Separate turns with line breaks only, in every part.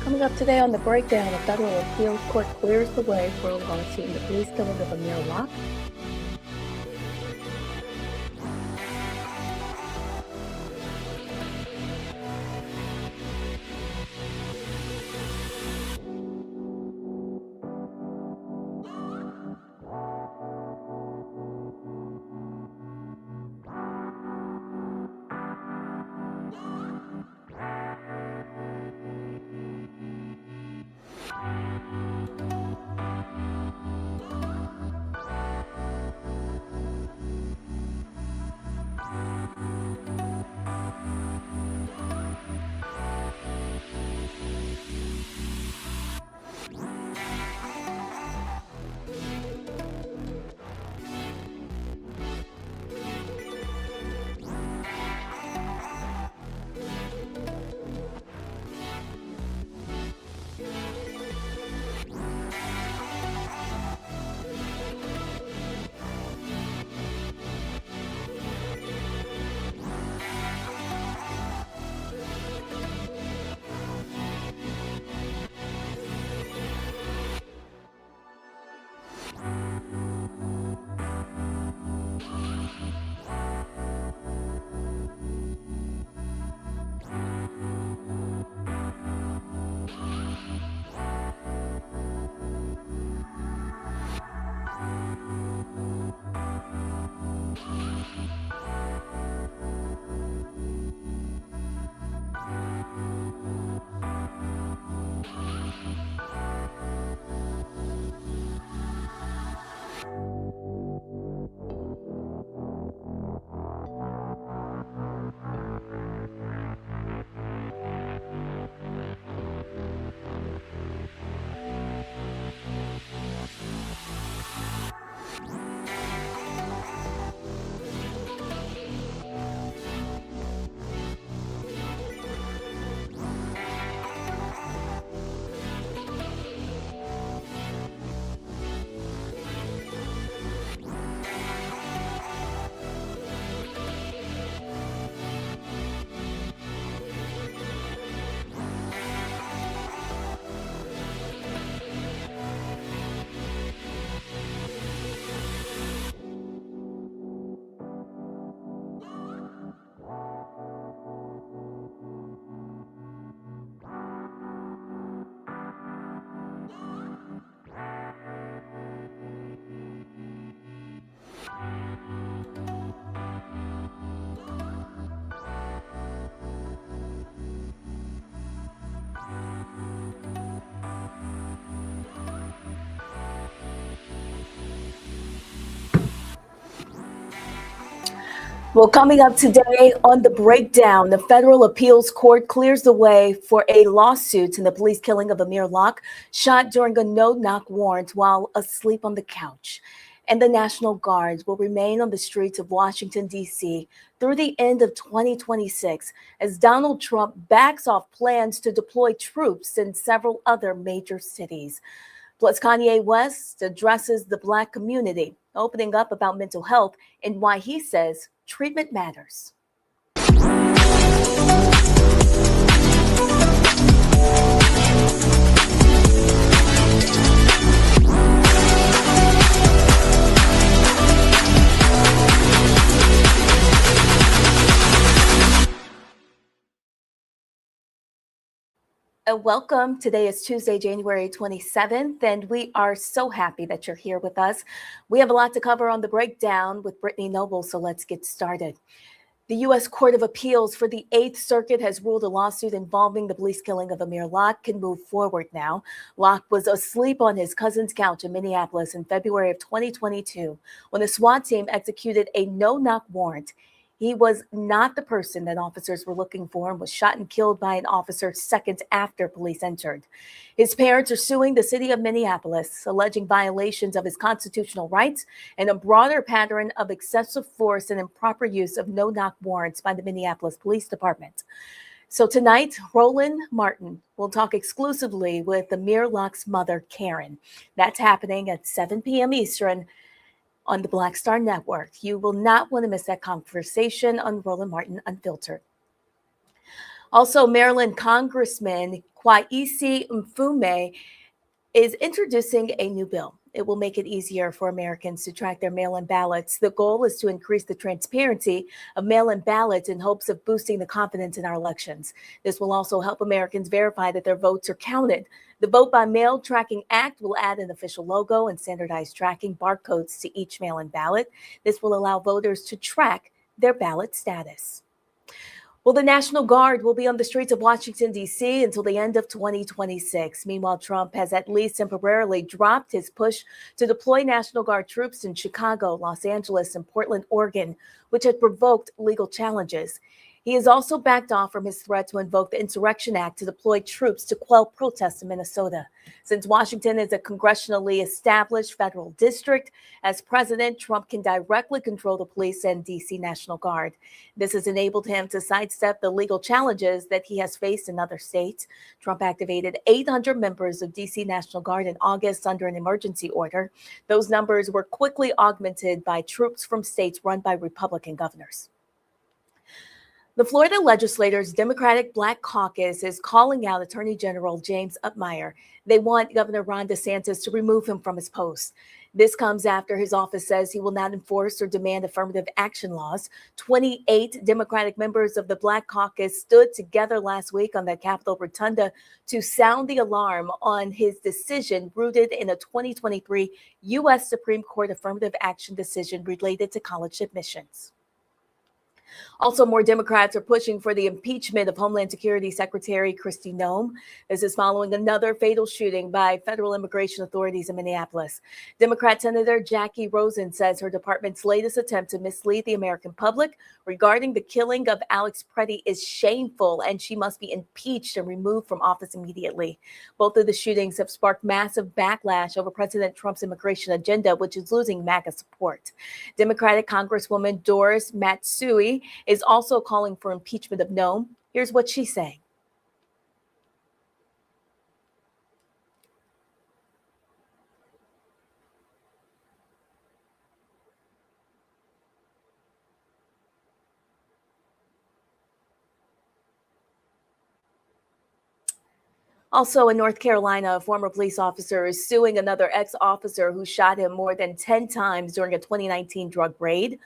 Coming up today on the breakdown, a federal appeals court clears the way for a lawsuit in the police killing of Amir Locke. Well, coming up today on the breakdown, the federal appeals court clears the way for a lawsuit in the police killing of Amir Locke, shot during a no-knock warrant while asleep on the couch. And the National Guard will remain on the streets of Washington, D.C. through the end of 2026 as Donald Trump backs off plans to deploy troops in several other major cities. Plus, Kanye West addresses the Black community, opening up about mental health and why he says treatment matters. Welcome. Today is Tuesday, January 27th, and we are so happy that you're here with us. We have a lot to cover on the breakdown with Brittany Noble, so let's get started. The U.S. Court of Appeals for the Eighth Circuit has ruled a lawsuit involving the police killing of Amir Locke can move forward now. Locke was asleep on his cousin's couch in Minneapolis in February of 2022 when a SWAT team executed a no-knock warrant. He was not the person that officers were looking for and was shot and killed by an officer seconds after police entered. His parents are suing the city of Minneapolis, alleging violations of his constitutional rights and a broader pattern of excessive force and improper use of no-knock warrants by the Minneapolis Police Department. So tonight, Roland Martin will talk exclusively with Amir Locke's mother, Karen. That's happening at 7 p.m. Eastern on the Black Star Network. You will not want to miss that conversation on Roland Martin Unfiltered. Also, Maryland Congressman Kwaisi Mfume is introducing a new bill. It will make it easier for Americans to track their mail-in ballots. The goal is to increase the transparency of mail-in ballots in hopes of boosting the confidence in our elections. This will also help Americans verify that their votes are counted. The Vote by Mail Tracking Act will add an official logo and standardized tracking barcodes to each mail-in ballot. This will allow voters to track their ballot status. Well, the National Guard will be on the streets of Washington, D.C. until the end of 2026. Meanwhile, Trump has at least temporarily dropped his push to deploy National Guard troops in Chicago, Los Angeles, and Portland, Oregon, which had provoked legal challenges. He has also backed off from his threat to invoke the Insurrection Act to deploy troops to quell protests in Minnesota. Since Washington is a congressionally established federal district, as president, Trump can directly control the police and D.C. National Guard. This has enabled him to sidestep the legal challenges that he has faced in other states. Trump activated 800 members of D.C. National Guard in August under an emergency order. Those numbers were quickly augmented by troops from states run by Republican governors. The Florida legislators' Democratic Black Caucus is calling out Attorney General James Upmeyer. They want Governor Ron DeSantis to remove him from his post. This comes after his office says he will not enforce or demand affirmative action laws. 28 Democratic members of the Black Caucus stood together last week on the Capitol Rotunda to sound the alarm on his decision rooted in a 2023 U.S. Supreme Court affirmative action decision related to college admissions. Also, more Democrats are pushing for the impeachment of Homeland Security Secretary Kristi Noem. This is following another fatal shooting by federal immigration authorities in Minneapolis. Democrat Senator Jackie Rosen says her department's latest attempt to mislead the American public regarding the killing of Alex Preddy is shameful, and she must be impeached and removed from office immediately. Both of the shootings have sparked massive backlash over President Trump's immigration agenda, which is losing MAGA support. Democratic Congresswoman Doris Matsui is also calling for impeachment of Noem. Here's what she's saying. Also in North Carolina, a former police officer is suing another ex-officer who shot him more than 10 times during a 2019 drug raid.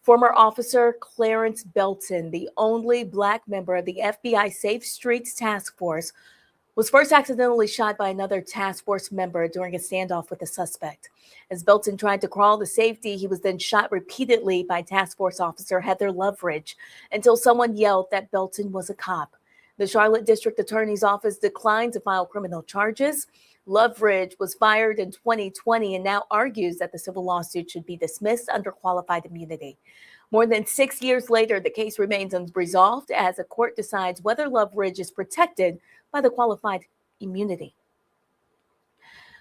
Former officer Clarence Belton, the only Black member of the FBI Safe Streets Task Force, was first accidentally shot by another task force member during a standoff with a suspect. As Belton tried to crawl to safety, he was then shot repeatedly by task force officer Heather Loveridge until someone yelled that Belton was a cop. The Charlotte District Attorney's Office declined to file criminal charges. Loveridge was fired in 2020 and now argues that the civil lawsuit should be dismissed under qualified immunity. More than 6 years later, the case remains unresolved as a court decides whether Loveridge is protected by the qualified immunity.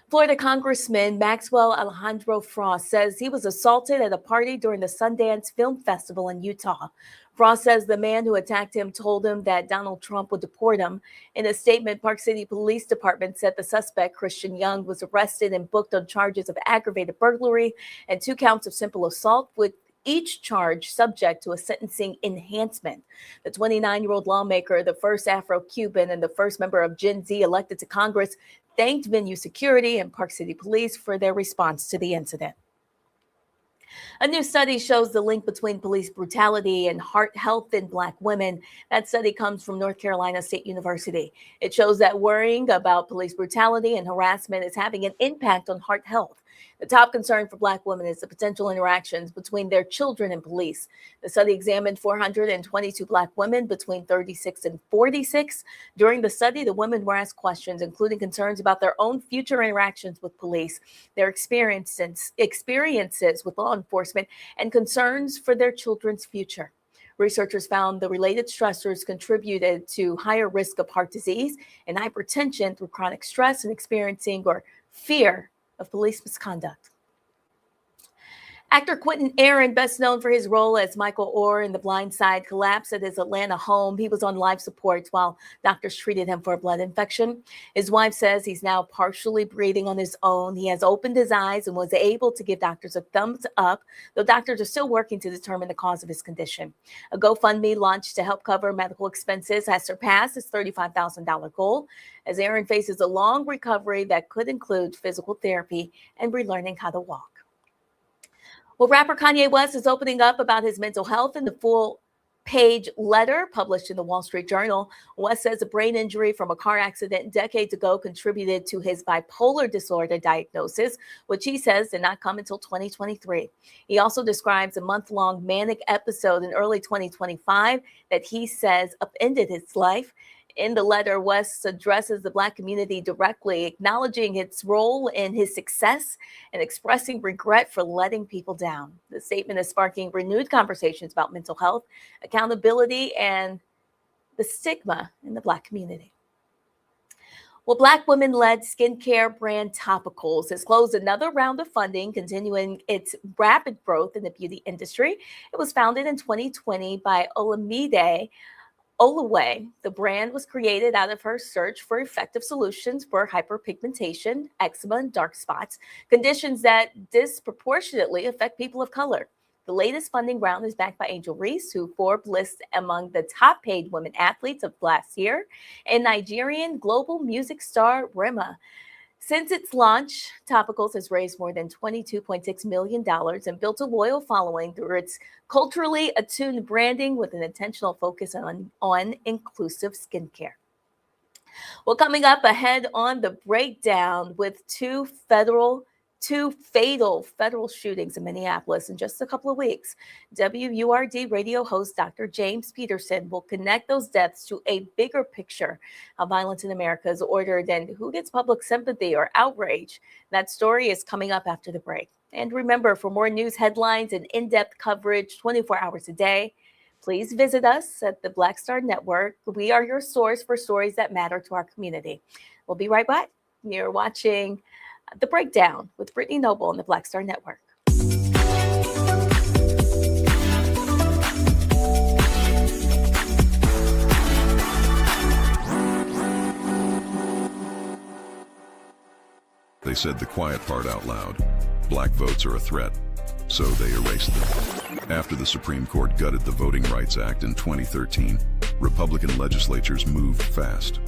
Florida Congressman Maxwell Alejandro Frost says he was assaulted at a party during the Sundance Film Festival in Utah. Frost says the man who attacked him told him that Donald Trump would deport him. In a statement, Park City Police Department said the suspect, Christian Young, was arrested and booked on charges of aggravated burglary and 2 counts of simple assault, with each charge subject to a sentencing enhancement. The 29-year-old lawmaker, the first Afro-Cuban and the first member of Gen Z elected to Congress, thanked venue security and Park City Police for their response to the incident. A new study shows the link between police brutality and heart health in Black women. That study comes from North Carolina State University. It shows that worrying about police brutality and harassment is having an impact on heart health. The top concern for Black women is the potential interactions between their children and police. The study examined 422 Black women between 36 and 46. During the study, the women were asked questions, including concerns about their own future interactions with police, their experiences with law enforcement, and concerns for their children's future. Researchers found the related stressors contributed to higher risk of heart disease and hypertension through chronic stress and experiencing or fear of police misconduct. Actor Quentin Aaron, best known for his role as Michael Orr in The Blind Side, collapsed at his Atlanta home. He was on life support while doctors treated him for a blood infection. His wife says he's now partially breathing on his own. He has opened his eyes and was able to give doctors a thumbs up, though doctors are still working to determine the cause of his condition. A GoFundMe launched to help cover medical expenses has surpassed his $35,000 goal, as Aaron faces a long recovery that could include physical therapy and relearning how to walk. Well, rapper Kanye West is opening up about his mental health in the full-page letter published in the Wall Street Journal. West says a brain injury from a car accident decades ago contributed to his bipolar disorder diagnosis, which he says did not come until 2023. He also describes a month-long manic episode in early 2025 that he says upended his life. In the letter, West addresses the Black community directly, acknowledging its role in his success and expressing regret for letting people down. The statement is sparking renewed conversations about mental health, accountability, and the stigma in the Black community. Well, Black women-led skincare brand Topicals has closed another round of funding, continuing its rapid growth in the beauty industry. It was founded in 2020 by Olamide Olaway. The brand was created out of her search for effective solutions for hyperpigmentation, eczema, and dark spots, conditions that disproportionately affect people of color. The latest funding round is backed by Angel Reese, who Forbes lists among the top paid women athletes of last year, and Nigerian global music star Rema. Since its launch, Topicals has raised more than $22.6 million and built a loyal following through its culturally attuned branding with an intentional focus on inclusive skincare. Well, coming up ahead on the breakdown, with two fatal federal shootings in Minneapolis in just a couple of weeks, WURD radio host Dr. James Peterson will connect those deaths to a bigger picture how violence in America is ordered and who gets public sympathy or outrage. That story is coming up after the break. And remember, for more news headlines and in-depth coverage 24 hours a day, please visit us at the Black Star Network. We are your source for stories that matter to our community. We'll be right back. You're watching The Breakdown with Brittany Noble on the Black Star Network.
They said the quiet part out loud. Black votes are a threat, so they erased them. After the Supreme Court gutted the Voting Rights Act in 2013, Republican legislatures moved fast.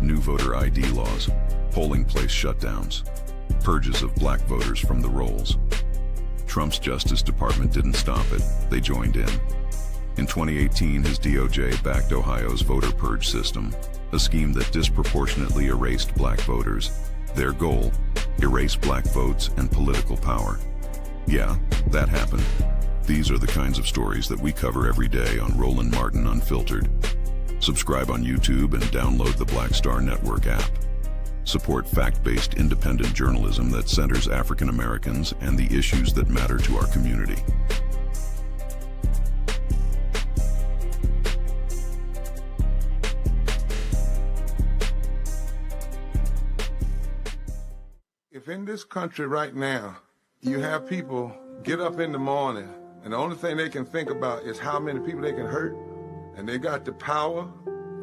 New voter ID laws, polling place shutdowns, purges of black voters from the rolls. Trump's Justice Department didn't stop it, they joined in. In 2018, his DOJ backed Ohio's voter purge system, a scheme that disproportionately erased black voters. Their goal, erase black votes and political power. Yeah, that happened. These are the kinds of stories that we cover every day on Roland Martin Unfiltered. Subscribe on YouTube and download the Black Star Network app. Support fact-based independent journalism that centers African Americans and the issues that matter to our community.
If in this country right now, you have people get up in the morning and the only thing they can think about is how many people they can hurt, and they got the power,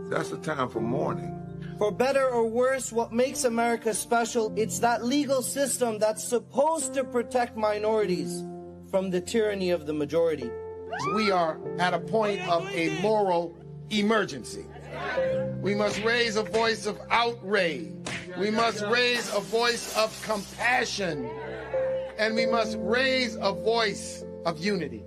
that's the time for mourning.
For better or worse, what makes America special, it's that legal system that's supposed to protect minorities from the tyranny of the majority.
We are at a point of a moral emergency. We must raise a voice of outrage. We must raise a voice of compassion. And we must raise a voice of unity.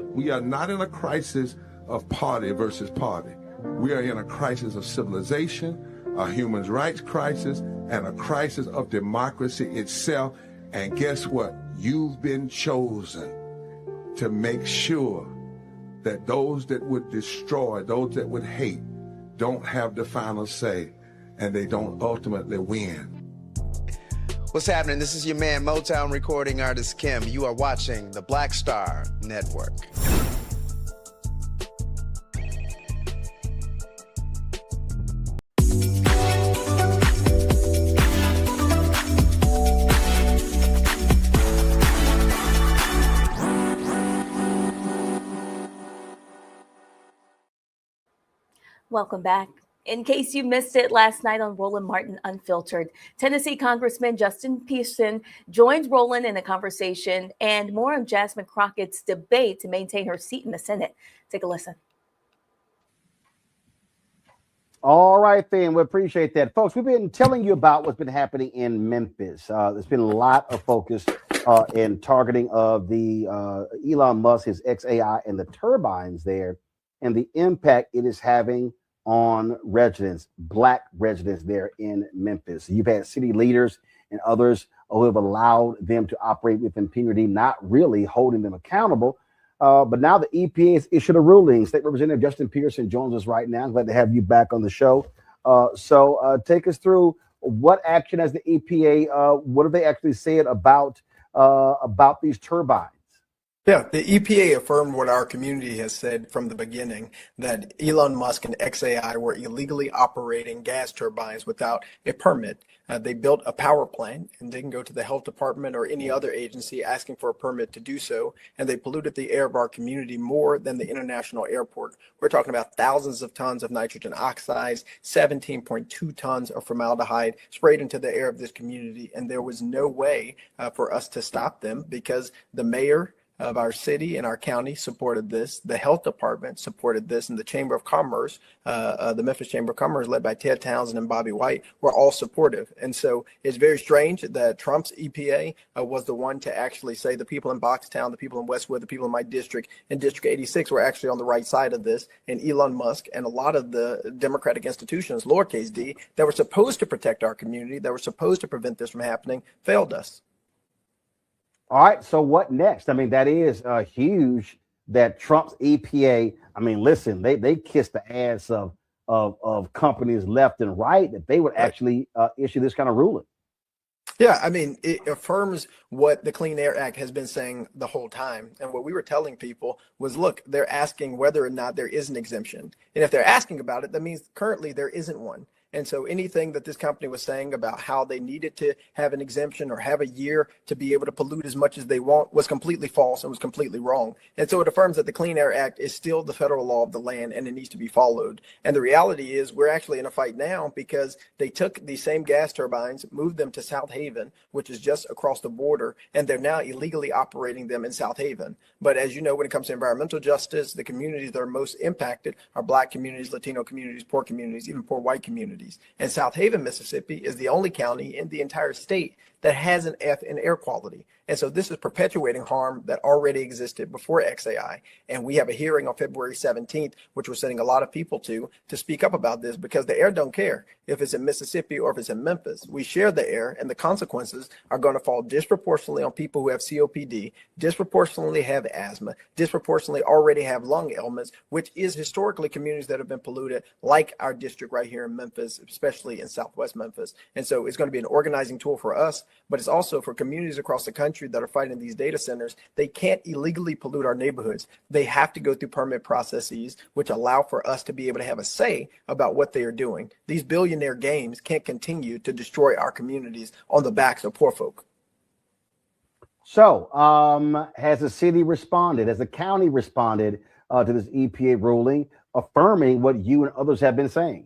We are not in a crisis of party versus party. We are in a crisis of civilization, a human rights crisis, and a crisis of democracy itself. And guess what? You've been chosen to make sure that those that would destroy, those that would hate, don't have the final say, and they don't ultimately win.
What's happening? This is your man, Motown recording artist Kim. You are watching the Black Star Network.
Welcome back. In case you missed it last night on Roland Martin Unfiltered, Tennessee Congressman Justin Pearson joined Roland in a conversation and more on Jasmine Crockett's debate to maintain her seat in the Senate. Take a listen.
All right, then. We appreciate that. Folks, we've been telling you about what's been happening in Memphis. There's been a lot of focus in targeting of the Elon Musk, his XAI, and the turbines there, and the impact it is having on residents, Black residents there in Memphis. You've had city leaders and others who have allowed them to operate with impunity, not really holding them accountable. But now the EPA has issued a ruling. State Representative Justin Pearson joins us right now. I'm glad to have you back on the show. So take us through what action has the EPA, what have they actually said about these turbines?
Yeah, the EPA affirmed what our community has said from the beginning, that Elon Musk and XAI were illegally operating gas turbines without a permit. They built a power plant and didn't go to the health department or any other agency asking for a permit to do so. And they polluted the air of our community more than the international airport. We're talking about thousands of tons of nitrogen oxides, 17.2 tons of formaldehyde sprayed into the air of this community. And there was no way for us to stop them because the mayor of our city and our county supported this. The health department supported this, and the Chamber of Commerce, the Memphis Chamber of Commerce, led by Ted Townsend and Bobby White, were all supportive. And so it's very strange that Trump's EPA was the one to actually say the people in Boxtown, the people in Westwood, the people in my district, and District 86 were actually on the right side of this. And Elon Musk and a lot of the Democratic institutions, lowercase d, that were supposed to protect our community, that were supposed to prevent this from happening, failed us.
All right, so what next? I mean, that is huge that Trump's EPA, I mean, listen, they kissed the ass of companies left and right that they would actually issue this kind of ruling.
Yeah, I mean, it affirms what the Clean Air Act has been saying the whole time. And what we were telling people was, look, they're asking whether or not there is an exemption. And if they're asking about it, that means currently there isn't one. And so anything that this company was saying about how they needed to have an exemption or have a year to be able to pollute as much as they want was completely false and was completely wrong. And so it affirms that the Clean Air Act is still the federal law of the land and it needs to be followed. And the reality is we're actually in a fight now because they took these same gas turbines, moved them to South Haven, which is just across the border, and they're now illegally operating them in South Haven. But as you know, when it comes to environmental justice, the communities that are most impacted are Black communities, Latino communities, poor communities, even poor white communities. And South Haven, Mississippi is the only county in the entire state that has an F in air quality. And so this is perpetuating harm that already existed before XAI. And we have a hearing on February 17th, which we're sending a lot of people to speak up about this because the air don't care if it's in Mississippi or if it's in Memphis. We share the air and the consequences are going to fall disproportionately on people who have COPD, disproportionately have asthma, disproportionately already have lung ailments, which is historically communities that have been polluted like our district right here in Memphis, especially in Southwest Memphis. And so it's going to be an organizing tool for us, but it's also for communities across the country that are fighting these data centers. They can't illegally pollute our neighborhoods. They have to go through permit processes, which allow for us to be able to have a say about what they are doing. These billionaire games can't continue to destroy our communities on the backs of poor folk.
So has the city responded? Has the county responded to this EPA ruling, affirming what you and others have been saying?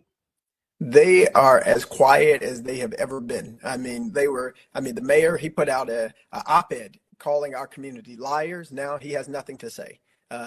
They are as quiet as they have ever been. I mean, the mayor, he put out a op-ed calling our community liars. Now he has nothing to say.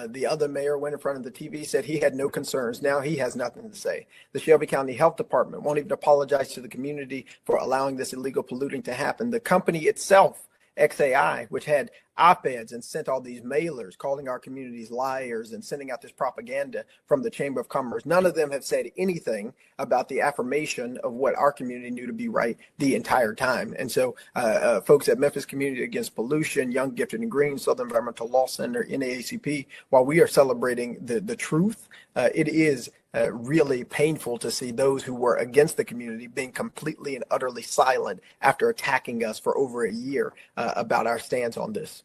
The other mayor went in front of the TV, said he had no concerns. Now he has nothing to say. The Shelby County Health Department won't even apologize to the community for allowing this illegal polluting to happen. The company itself, XAI, which had op-eds and sent all these mailers calling our communities liars and sending out this propaganda from the Chamber of Commerce. None of them have said anything about the affirmation of what our community knew to be right the entire time. And so folks at Memphis Community Against Pollution, Young, Gifted, and Green, Southern Environmental Law Center, NAACP, while we are celebrating the truth, it is really painful to see those who were against the community being completely and utterly silent after attacking us for over a year about our stance on this.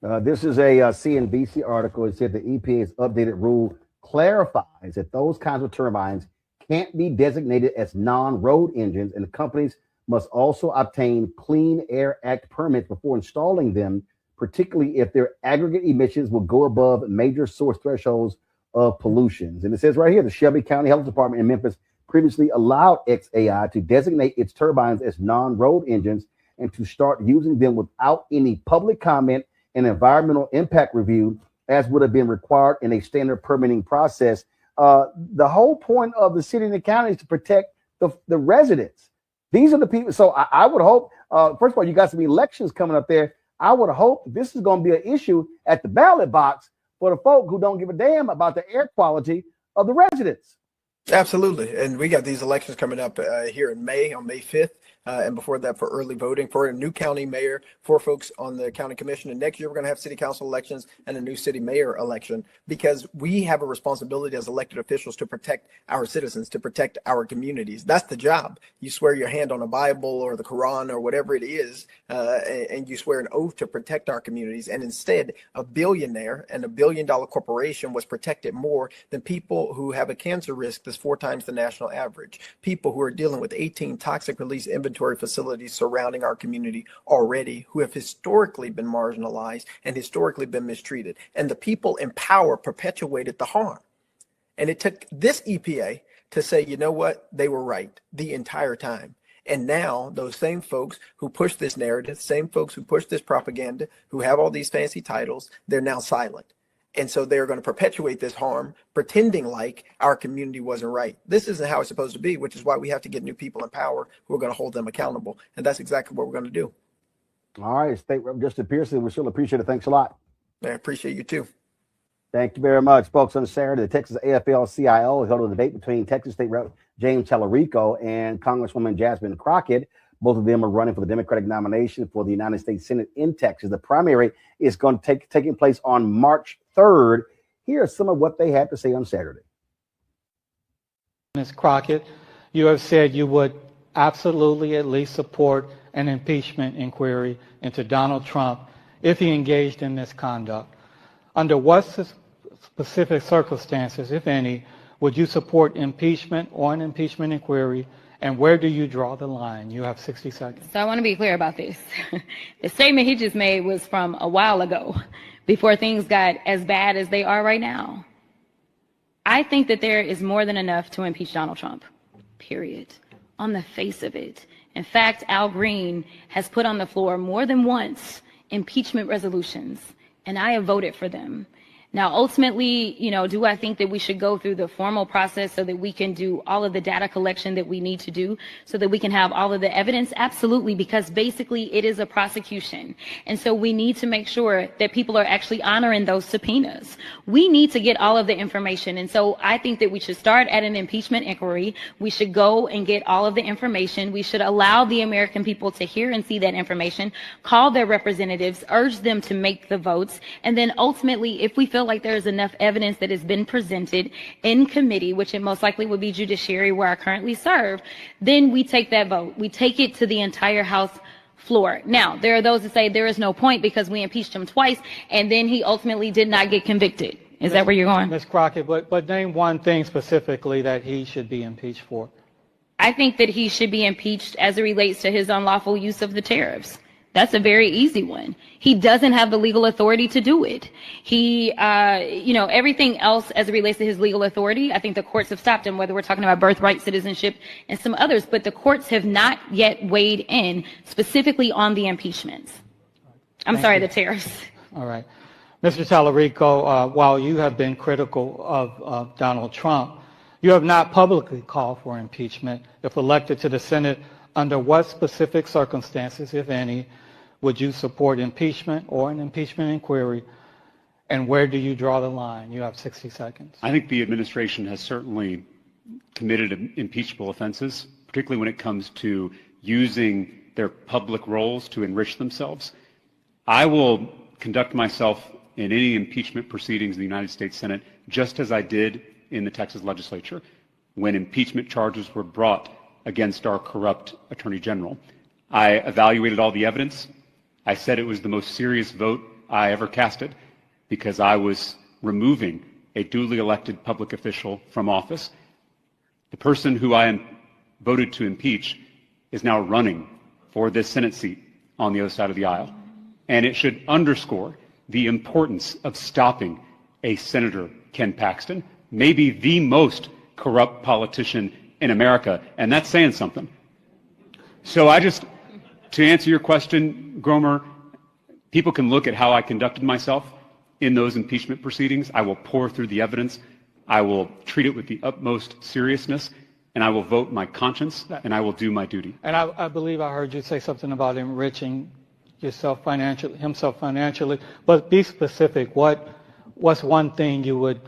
This is a CNBC article. It said the EPA's updated rule clarifies that those kinds of turbines can't be designated as non-road engines, and the companies must also obtain Clean Air Act permits before installing them, particularly if their aggregate emissions will go above major source thresholds of pollutions. And it says right here, the Shelby County Health Department in Memphis previously allowed XAI to designate its turbines as non-road engines and to start using them without any public comment and environmental impact review, as would have been required in a standard permitting process. The whole point of the city and the county is to protect the residents. These are the people. So I would hope, first of all, you got some elections coming up there. I would hope this is going to be an issue at the ballot box for the folk who don't give a damn about the air quality of the residents.
Absolutely. And we got these elections coming up here in May, on May 5th. And before that, for early voting for a new county mayor, for folks on the county commission. And next year, we're going to have city council elections and a new city mayor election, because we have a responsibility as elected officials to protect our citizens, to protect our communities. That's the job. You swear your hand on a Bible or the Quran or whatever it is, and you swear an oath to protect our communities. And instead, a billionaire and $1 billion corporation was protected more than people who have a cancer risk that's 4 times the national average, people who are dealing with 18 toxic release inventory facilities surrounding our community already, who have historically been marginalized and historically been mistreated. And the people in power perpetuated the harm. And it took this EPA to say, you know what, they were right the entire time. And now those same folks who push this narrative, same folks who push this propaganda, who have all these fancy titles, they're now silent. And so they're going to perpetuate this harm, pretending like our community wasn't right. This isn't how it's supposed to be, which is why we have to get new people in power who are going to hold them accountable. And that's exactly what we're going to do.
All right, State Rep Justin Pearson, we still appreciate it. Thanks a lot.
I appreciate you too.
Thank you very much. Folks, on Saturday, the Texas AFL-CIO held a debate between Texas State Rep James Tallarico and Congresswoman Jasmine Crockett. Both of them are running for the Democratic nomination for the United States Senate in Texas. The primary is going to taking place on March 3rd. Here are some of what they had to say on Saturday.
Ms. Crockett, you have said you would absolutely at least support an impeachment inquiry into Donald Trump if he engaged in misconduct. Under what specific circumstances, if any, would you support impeachment or an impeachment inquiry? And where do you draw the line? You have 60 seconds.
So I want to be clear about this. The statement he just made was from a while ago, before things got as bad as they are right now. I think that there is more than enough to impeach Donald Trump, period, on the face of it. In fact, Al Green has put on the floor more than once impeachment resolutions, and I have voted for them. Now, ultimately, do I think that we should go through the formal process so that we can do all of the data collection that we need to do so that we can have all of the evidence? Absolutely, because basically it is a prosecution. And so we need to make sure that people are actually honoring those subpoenas. We need to get all of the information. And so I think that we should start at an impeachment inquiry. We should go and get all of the information. We should allow the American people to hear and see that information, call their representatives, urge them to make the votes. And then ultimately, if we feel like there is enough evidence that has been presented in committee, which it most likely would be judiciary where I currently serve, then we take that vote. We take it to the entire House floor. Now, there are those that say there is no point because we impeached him twice and then he ultimately did not get convicted. Is that where you're going?
Ms. Crockett, but name one thing specifically that he should be impeached for.
I think that he should be impeached as it relates to his unlawful use of the tariffs. That's a very easy one. He doesn't have the legal authority to do it. He, everything else as it relates to his legal authority, I think the courts have stopped him, whether we're talking about birthright citizenship and some others, but the courts have not yet weighed in specifically on the impeachments. The tariffs.
All right. Mr. Tallarico, while you have been critical of Donald Trump, you have not publicly called for impeachment. If elected to the Senate, under what specific circumstances, if any, would you support impeachment or an impeachment inquiry? And where do you draw the line? You have 60 seconds.
I think the administration has certainly committed impeachable offenses, particularly when it comes to using their public roles to enrich themselves. I will conduct myself in any impeachment proceedings in the United States Senate just as I did in the Texas legislature when impeachment charges were brought against our corrupt Attorney General. I evaluated all the evidence. I said it was the most serious vote I ever casted because I was removing a duly elected public official from office. The person who I voted to impeach is now running for this Senate seat on the other side of the aisle. And it should underscore the importance of stopping a Senator Ken Paxton, maybe the most corrupt politician in America, and that's saying something. So to answer your question, Gromer, people can look at how I conducted myself in those impeachment proceedings. I will pore through the evidence. I will treat it with the utmost seriousness, and I will vote my conscience, and I will do my duty.
And I believe I heard you say something about enriching himself financially, but be specific. What's one thing you would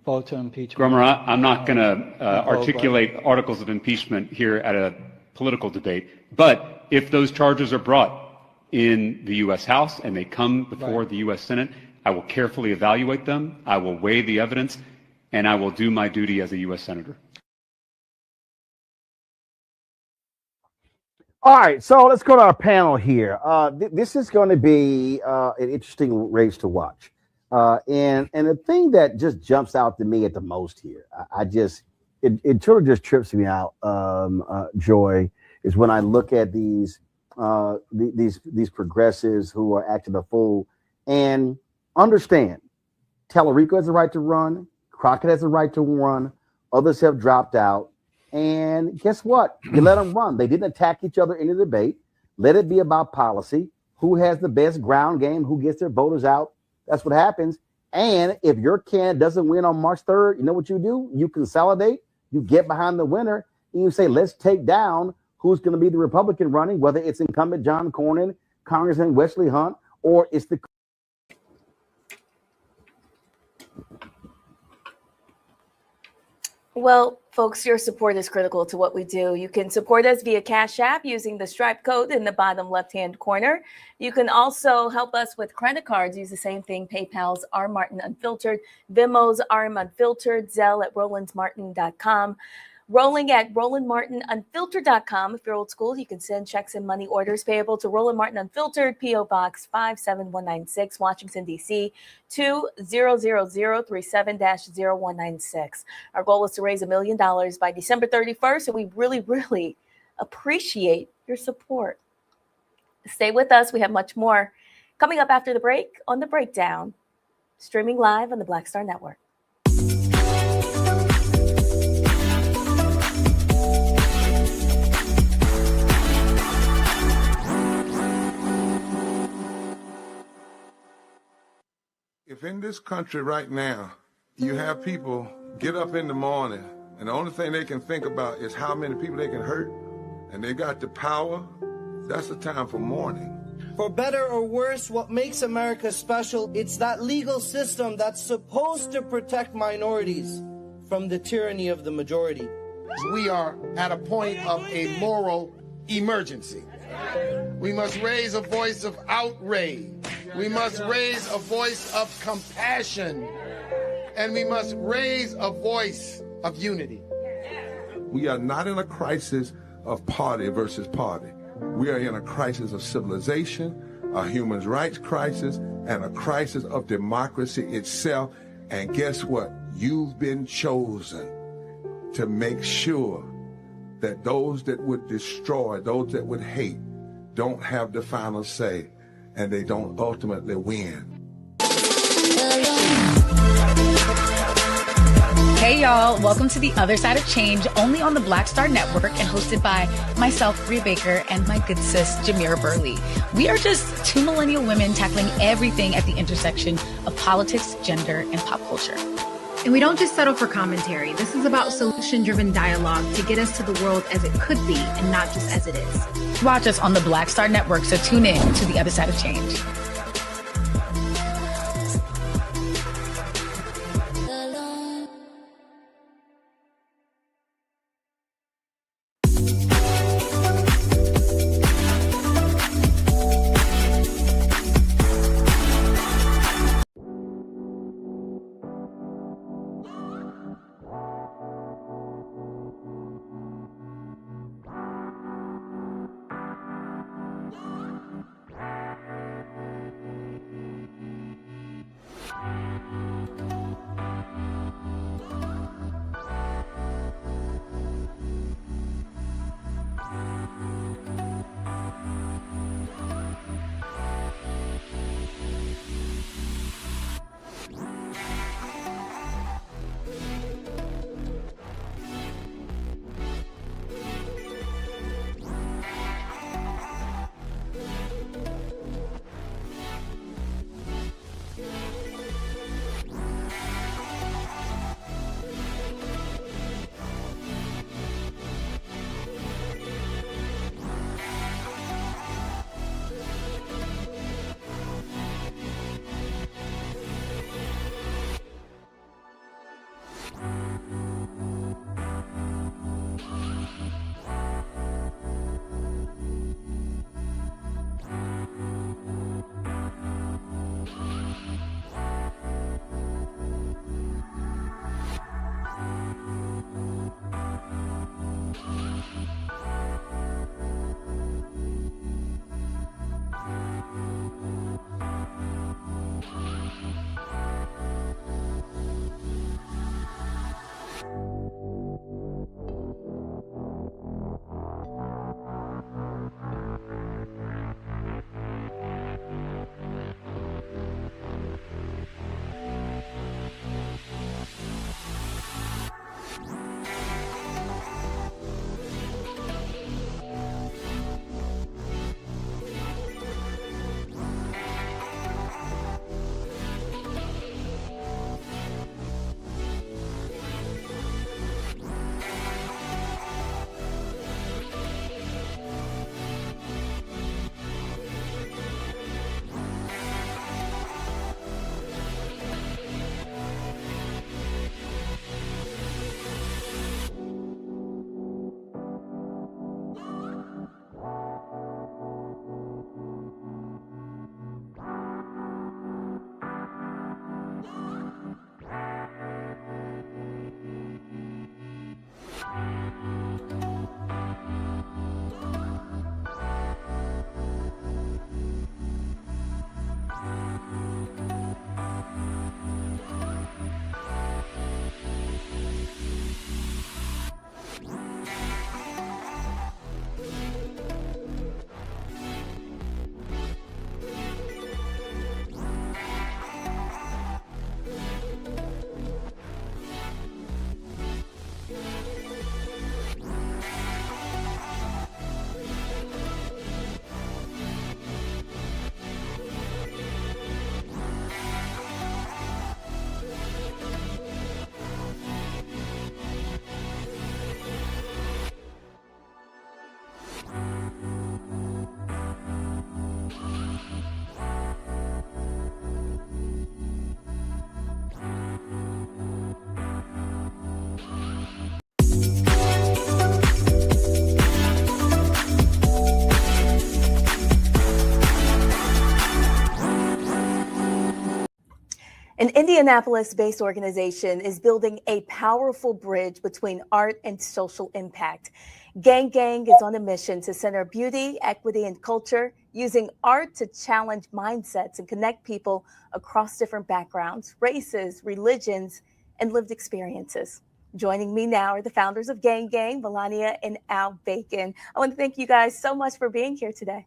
vote to impeach?
Gromer, I'm not going to articulate articles of impeachment here at a political debate, but if those charges are brought in the U.S. House and they come before the U.S. Senate, I will carefully evaluate them, I will weigh the evidence, and I will do my duty as a U.S. Senator.
All right, so let's go to our panel here. This is going to be an interesting race to watch. And the thing that just jumps out to me at the most here, it sort of just trips me out, Joy, is when I look at these progressives who are acting a fool and understand Tallarico has the right to run, Crockett has the right to run, others have dropped out. And guess what? You let them run. They didn't attack each other in the debate. Let it be about policy. Who has the best ground game? Who gets their voters out? That's what happens. And if your candidate doesn't win on March 3rd, you know what you do? You consolidate. You get behind the winner. And you say, let's take down who's going to be the Republican running, whether it's incumbent John Cornyn, Congressman Wesley Hunt, or it's the...
Well, folks, your support is critical to what we do. You can support us via Cash App using the Stripe code in the bottom left-hand corner. You can also help us with credit cards. Use the same thing. PayPal's R. Martin Unfiltered, Venmo's RM Unfiltered, Zelle at rolandsmartin.com. Rolling at rolandmartinunfiltered.com. If you're old school, you can send checks and money orders payable to Roland Martin Unfiltered, P.O. Box 57196, Washington, D.C. 20037-0196. Our goal is to raise $1 million by December 31st, and we really, really appreciate your support. Stay with us. We have much more coming up after the break on The Breakdown, streaming live on the Black Star Network.
If in this country right now, you have people get up in the morning and the only thing they can think about is how many people they can hurt, and they got the power, that's the time for mourning.
For better or worse, what makes America special, it's that legal system that's supposed to protect minorities from the tyranny of the majority.
We are at a point of a moral emergency. We must raise a voice of outrage. We must raise a voice of compassion. And we must raise a voice of unity.
We are not in a crisis of party versus party. We are in a crisis of civilization, a human rights crisis, and a crisis of democracy itself. And guess what? You've been chosen to make sure that those that would destroy, those that would hate, don't have the final say, and they don't ultimately win.
Hey y'all, welcome to The Other Side of Change, only on the Black Star Network and hosted by myself, Bria Baker, and my good sis, Jamira Burley. We are just two millennial women tackling everything at the intersection of politics, gender, and pop culture.
And we don't just settle for commentary. This is about solution-driven dialogue to get us to the world as it could be and not just as it is.
Watch us on the Black Star Network, so tune in to The Other Side of Change.
Indianapolis-based organization is building a powerful bridge between art and social impact. Gang Gang is on a mission to center beauty, equity, and culture using art to challenge mindsets and connect people across different backgrounds, races, religions, and lived experiences. Joining me now are the founders of Gang Gang, Melania and Al Bacon. I want to thank you guys so much for being here today.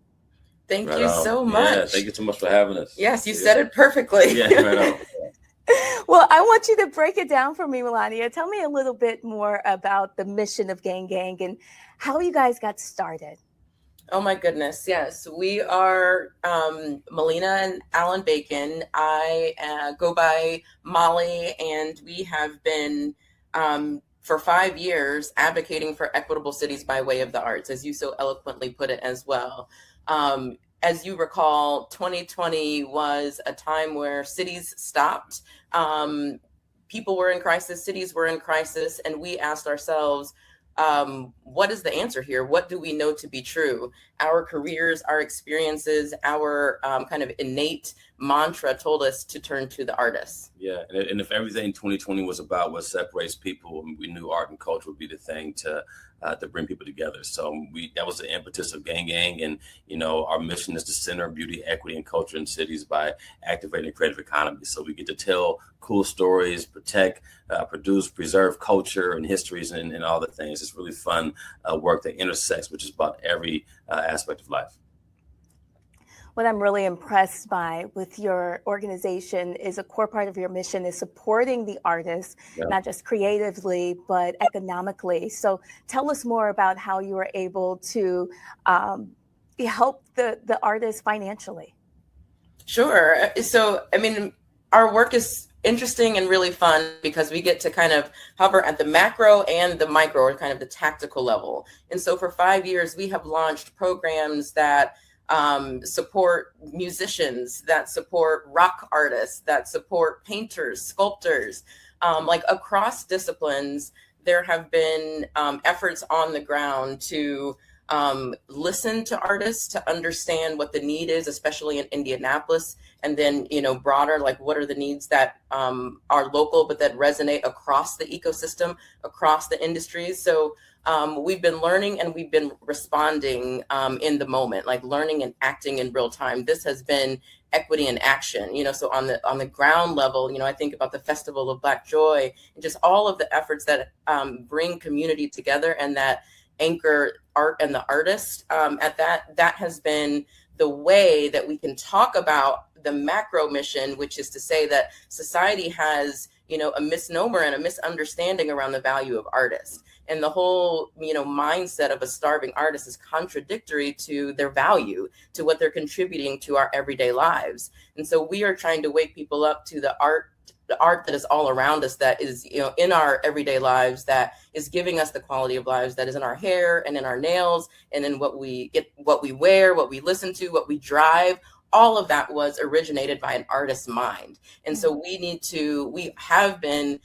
Thank you so much.
Yeah, thank you so much for having us.
Yes, you said it perfectly.
Yeah, right on.
Well, I want you to break it down for me, Melania. Tell me a little bit more about the mission of Gang Gang and how you guys got started.
Oh my goodness. Yes, we are Melina and Alan Bacon. I go by Molly, and we have been for 5 years advocating for equitable cities by way of the arts, as you so eloquently put it as well. As you recall, 2020 was a time where cities stopped. People were in crisis, cities were in crisis, and we asked ourselves, what is the answer here? What do we know to be true? Our careers, our experiences, our kind of innate mantra told us to turn to the artists.
Yeah, and if everything 2020 was about what separates people, we knew art and culture would be the thing to bring people together. So that was the impetus of Gang Gang. And, our mission is to center beauty, equity, and culture in cities by activating creative economies. So we get to tell cool stories, protect, produce, preserve culture and histories and all the things. It's really fun work that intersects, which is about every aspect of life.
What I'm really impressed by with your organization is a core part of your mission is supporting the artists, not just creatively, but economically. So tell us more about how you were able to help the artists financially.
Sure. So, our work is interesting and really fun because we get to kind of hover at the macro and the micro, or kind of the tactical level. And so for 5 years, we have launched programs that support musicians, that support rock artists, that support painters, sculptors, like across disciplines. There have been efforts on the ground to listen to artists, to understand what the need is, especially in Indianapolis, and then, broader, like what are the needs that are local, but that resonate across the ecosystem, across the industries. So we've been learning and we've been responding in the moment, like learning and acting in real time. This has been equity in action, so on the ground level, I think about the Festival of Black Joy and just all of the efforts that bring community together and that anchor art and the artist. That has been the way that we can talk about the macro mission, which is to say that society has, a misnomer and a misunderstanding around the value of artists. And the whole, mindset of a starving artist is contradictory to their value, to what they're contributing to our everyday lives. And so we are trying to wake people up to the art that is all around us, that is, in our everyday lives, that is giving us the quality of lives that is in our hair and in our nails and in what we get, what we wear, what we listen to, what we drive. All of that was originated by an artist's mind. And so we have been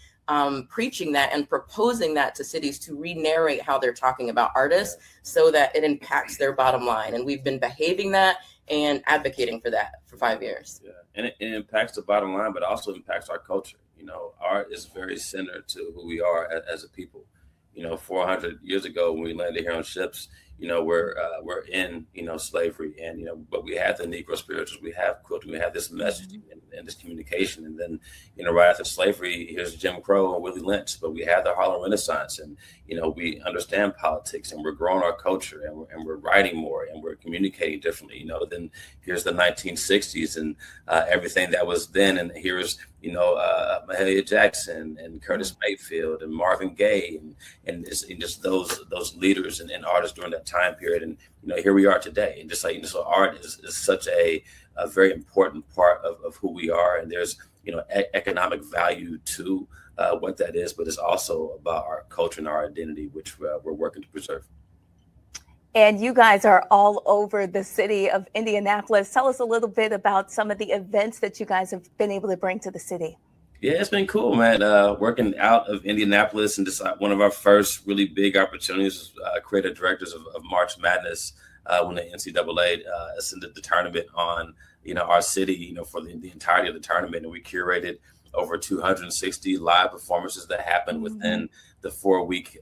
preaching that and proposing that to cities to re-narrate how they're talking about artists so that it impacts their bottom line. And we've been behaving that and advocating for that for 5 years.
Yeah. And it impacts the bottom line, but also impacts our culture. Art is very centered to who we are as a people. 400 years ago when we landed here on ships, we're in, slavery, and, but we have the Negro spirituals, we have quilting, we have this messaging and this communication. And then, right after slavery, here's Jim Crow and Willie Lynch, but we have the Harlem Renaissance, and, we understand politics, and we're growing our culture, and we're writing more, and we're communicating differently. Then here's the 1960s and everything that was then, and here's, Mahalia Jackson and Curtis Mayfield and Marvin Gaye and just those leaders and artists during that time period. And, here we are today. And just like, so art is such a very important part of who we are. And there's, economic value to what that is, but it's also about our culture and our identity, which we're working to preserve.
And you guys are all over the city of Indianapolis. Tell us a little bit about some of the events that you guys have been able to bring to the city.
Yeah, it's been cool, man. Working out of Indianapolis, and just one of our first really big opportunities was creative directors of March Madness when the NCAA ascended the tournament on, our city, for the entirety of the tournament. And we curated over 260 live performances that happened within the 4-week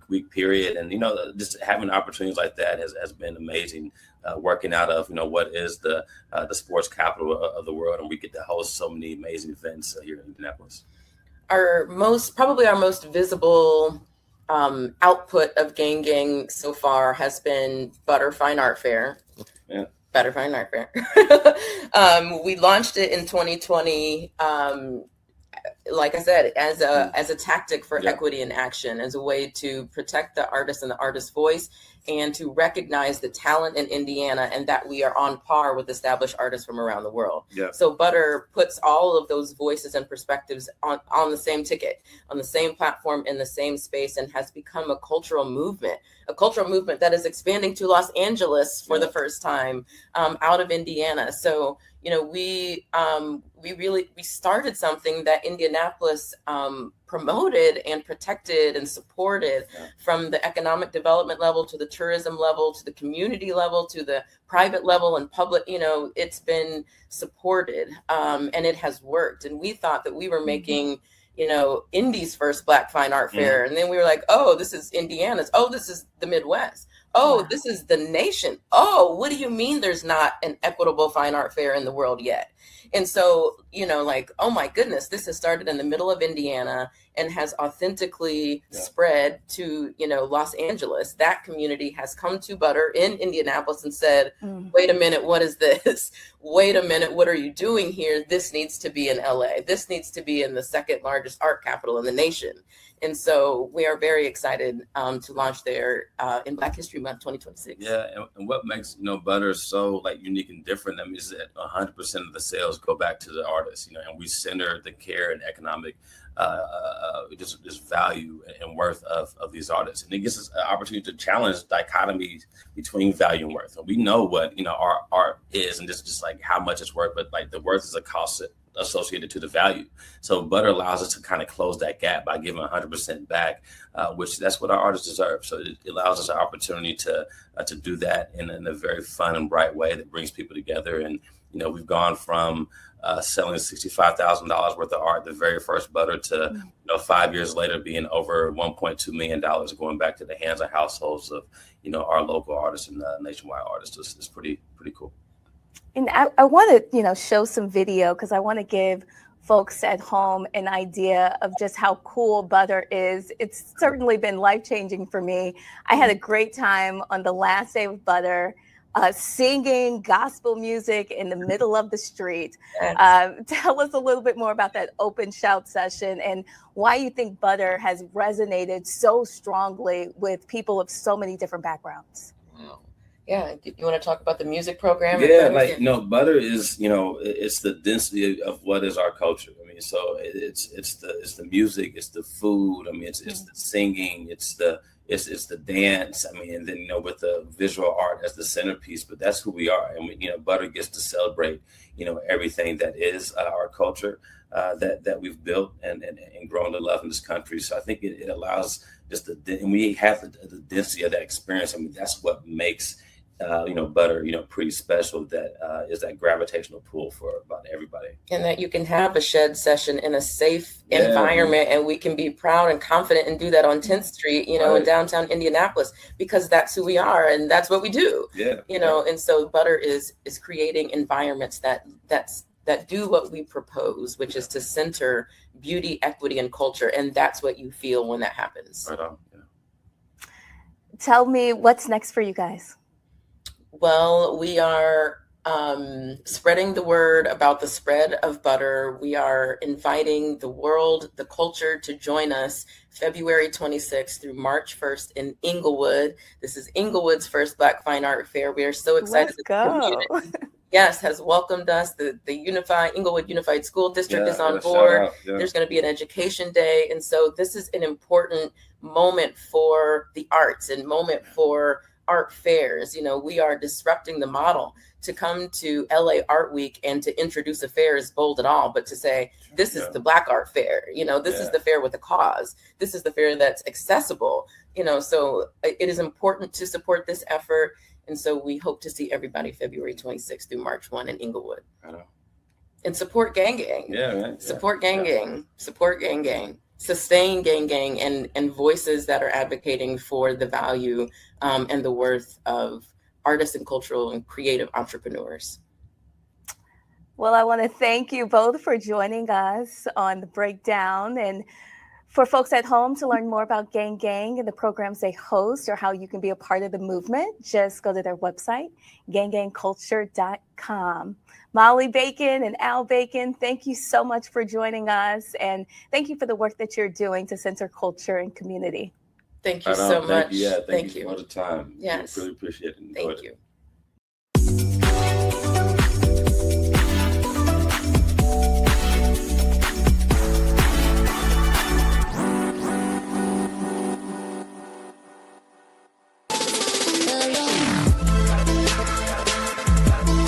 week period. And, just having opportunities like that has been amazing, working out of, what is the sports capital of the world. And we get to host so many amazing events here in Indianapolis.
Probably our most visible output of Gang so far has been Butter Fine Art Fair.
Yeah.
Butter Fine Art Fair. We launched it in 2020. Like I said, as a tactic for equity in action, as a way to protect the artist and the artist's voice, and to recognize the talent in Indiana, and that we are on par with established artists from around the world. Yeah. So Butter puts all of those voices and perspectives on the same ticket, on the same platform, in the same space, and has become a cultural movement that is expanding to Los Angeles for the first time out of Indiana. So, we started something that Indianapolis promoted and protected and supported, from the economic development level to the tourism level to the community level to the private level and public. It's been supported and it has worked. And we thought that we were making Indy's first Black Fine Art Fair, and then we were like, oh, this is Indiana's. Oh, this is the Midwest. Oh, this is the nation. Oh, what do you mean there's not an equitable fine art fair in the world yet? And so, oh my goodness, this has started in the middle of Indiana and has authentically spread to, Los Angeles. That community has come to Butter in Indianapolis and said, wait a minute, what is this? Wait a minute, what are you doing here? This needs to be in LA. This needs to be in the second largest art capital in the nation. And so we are very excited to launch there in Black History Month 2026.
Yeah, and what makes Butter so unique and different, is that 100% of the sales go back to the artists. And we center the care and economic just value and worth of these artists, and it gives us an opportunity to challenge dichotomies between value and worth. And we know what our art is, and just how much it's worth, but the worth is a cost associated to the value. So Butter allows us to kind of close that gap by giving 100% back, which that's what our artists deserve. So it allows us an opportunity to do that in a very fun and bright way that brings people together. And we've gone from selling $65,000 worth of art, the very first Butter, to 5 years later being over $1.2 million going back to the hands of households of our local artists and nationwide artists. It's pretty cool.
And I want to, show some video, because I want to give folks at home an idea of just how cool Butter is. It's certainly been life-changing for me. I had a great time on the last day of Butter, singing gospel music in the middle of the street. Tell us a little bit more about that open shout session and why you think Butter has resonated so strongly with people of so many different backgrounds.
Wow. Yeah, you want to talk about the music program?
Yeah, Butter is, it's the density of what is our culture. So it's the music, it's the food. It's the singing, it's the dance. And then with the visual art as the centerpiece. But that's who we are, and Butter gets to celebrate everything that is our culture that we've built and grown to love in this country. So I think it allows and we have the density of that experience. That's what makes Butter, pretty special. That is that gravitational pull for about everybody.
And that you can have a shed session in a safe environment, and we can be proud and confident and do that on 10th Street, in downtown Indianapolis, because that's who we are and that's what we do. And so Butter is creating environments that do what we propose, which is to center beauty, equity, and culture. And that's what you feel when that happens.
Right on. Yeah.
Tell me what's next for you guys.
Well, we are spreading the word about the spread of Butter. We are inviting the world, the culture, to join us February 26th through March 1st in Inglewood. This is Inglewood's first Black Fine Art Fair. We are so excited.
Let's go.
Has welcomed us. The Inglewood Unified School District is on board. There's going to be an education day. And so this is an important moment for the arts and moment for art fairs. We are disrupting the model. To come to LA Art Week and to introduce a fair is bold at all, but to say, this is the Black Art Fair, this is the fair with a cause. This is the fair that's accessible, so it is important to support this effort. And so we hope to see everybody February 26th through March 1 in Inglewood. and support gang gang.
Yeah, right.
Support gang gang. Support gang gang. Sustain gang gang and voices that are advocating for the value and the worth of artists and cultural and creative entrepreneurs.
Well, I want to thank you both for joining us on the breakdown. And for folks at home to learn more about Gang Gang and the programs they host or how you can be a part of the movement, just go to their website, ganggangculture.com. Molly Bacon and Al Bacon, thank you so much for joining us. And thank you for the work that you're doing to center culture and community.
Thank you so much.
Thank you for the time.
Yes.
Really appreciate it.
Thank you.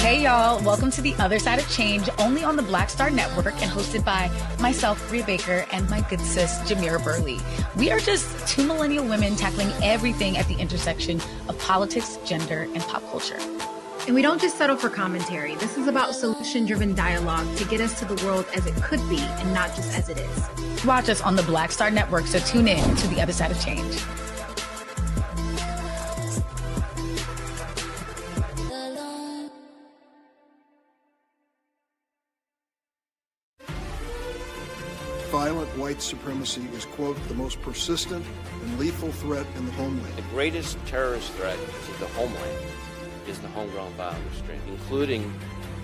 Hey y'all, welcome to The Other Side of Change, only on the Black Star Network and hosted by myself, Bria Baker, and my good sis, Jamira Burley. We are just two millennial women tackling everything at the intersection of politics, gender, and pop culture.
And we don't just settle for commentary. This is about solution-driven dialogue to get us to the world as it could be and not just as it is.
Watch us on the Black Star Network, so tune in to The Other Side of Change.
Violent white supremacy is, quote, the most persistent and lethal threat in the homeland.
The greatest terrorist threat to the homeland is the homegrown violence stream, including